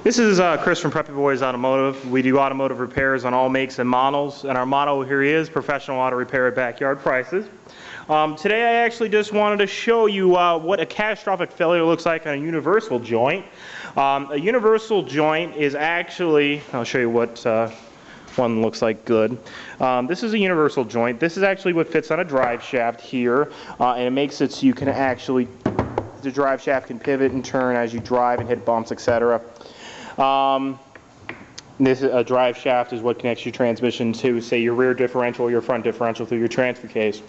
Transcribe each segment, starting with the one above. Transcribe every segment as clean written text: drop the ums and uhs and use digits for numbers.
This is Chris from Preppy Boys Automotive. We do automotive repairs on all makes and models, and our motto here is professional auto repair at backyard prices. Today I actually just wanted to show you what a catastrophic failure looks like on a universal joint. A universal joint is actually, I'll show you what one looks like good. This is a universal joint. This is actually what fits on a drive shaft here, and it makes it so you can actually, the drive shaft can pivot and turn as you drive and hit bumps, etc. This a drive shaft is what connects your transmission to, say, your rear differential or your front differential through your transfer case.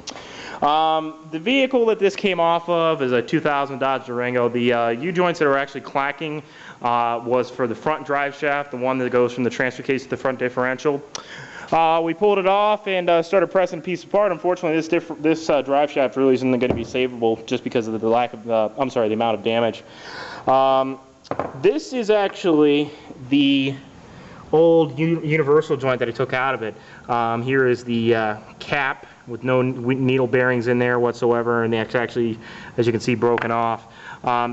The vehicle that this came off of is a 2000 Dodge Durango. The U-joints that are actually clacking was for the front drive shaft, the one that goes from the transfer case to the front differential. We pulled it off and started pressing the piece apart. Unfortunately, this drive shaft really isn't going to be savable just because of the lack of, the amount of damage. This is actually the old universal joint that I took out of it. Here is the cap with no needle bearings in there whatsoever, and it's actually, as you can see, broken off.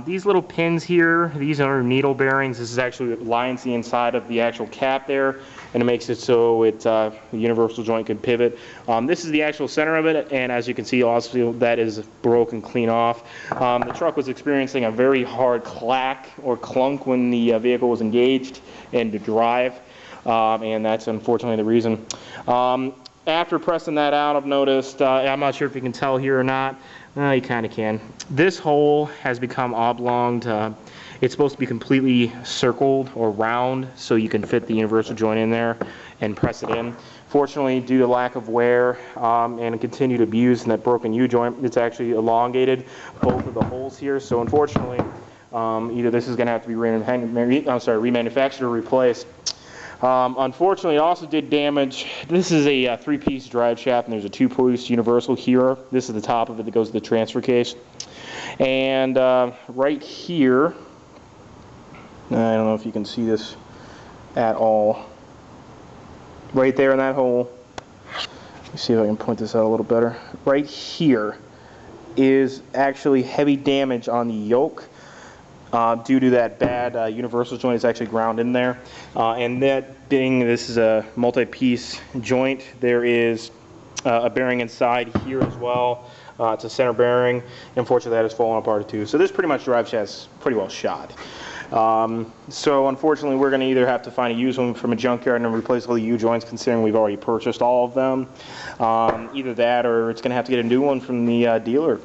These little pins here, these are needle bearings. This is actually what lines the inside of the actual cap there, and it makes it so the universal joint can pivot. This is the actual center of it, and as you can see also that is broken clean off. The truck was experiencing a very hard clack or clunk when the vehicle was engaged into drive, and that's unfortunately the reason. After pressing that out, I've noticed, I'm not sure if you can tell here or not, you kind of can. This hole has become oblonged. It's supposed to be completely circled or round so you can fit the universal joint in there and press it in. Fortunately, due to lack of wear and continued abuse in that broken U-joint, it's actually elongated both of the holes here. So unfortunately, either this is going to have to be remanufactured or replaced. Unfortunately, it also did damage. This is a three-piece drive shaft, and there's a two-piece universal here. This is the top of it that goes to the transfer case. And right here, I don't know if you can see this at all. Right there in that hole, let me see if I can point this out a little better. Right here is actually heavy damage on the yoke. Due to that bad universal joint is actually ground in there. And that being this is a multi-piece joint, there is a bearing inside here as well. It's a center bearing. Unfortunately, that has fallen apart too. So this pretty much drive shaft is pretty well shot. So unfortunately, we're going to either have to find a used one from a junkyard and replace all the U-joints, considering we've already purchased all of them. Either that, or it's going to have to get a new one from the dealer.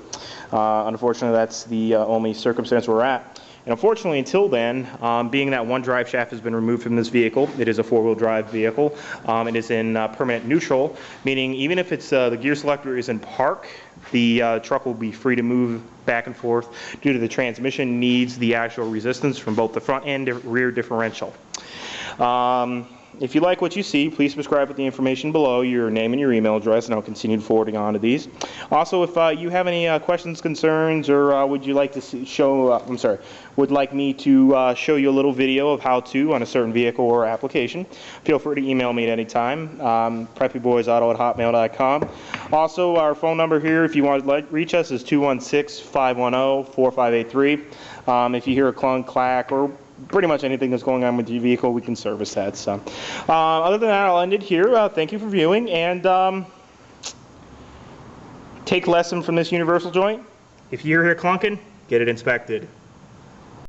Unfortunately, that's the only circumstance we're at. And unfortunately, until then, being that one drive shaft has been removed from this vehicle, it is a four-wheel drive vehicle. It is in permanent neutral, meaning even if it's the gear selector is in park, the truck will be free to move back and forth due to the transmission needs the actual resistance from both the front and rear differential. If you like what you see, please subscribe with the information below, your name and your email address, and I'll continue forwarding on to these. Also, if you have any questions, concerns, or would you like to would like me to show you a little video of how to on a certain vehicle or application, feel free to email me at any time, preppyboysauto@hotmail.com. Also, our phone number here, if you want to reach us, is 216-510-4583. If you hear a clunk, clack, or pretty much anything that's going on with your vehicle, we can service that. So, other than that, I'll end it here. Thank you for viewing, and take a lesson from this universal joint. If you hear clunking, get it inspected.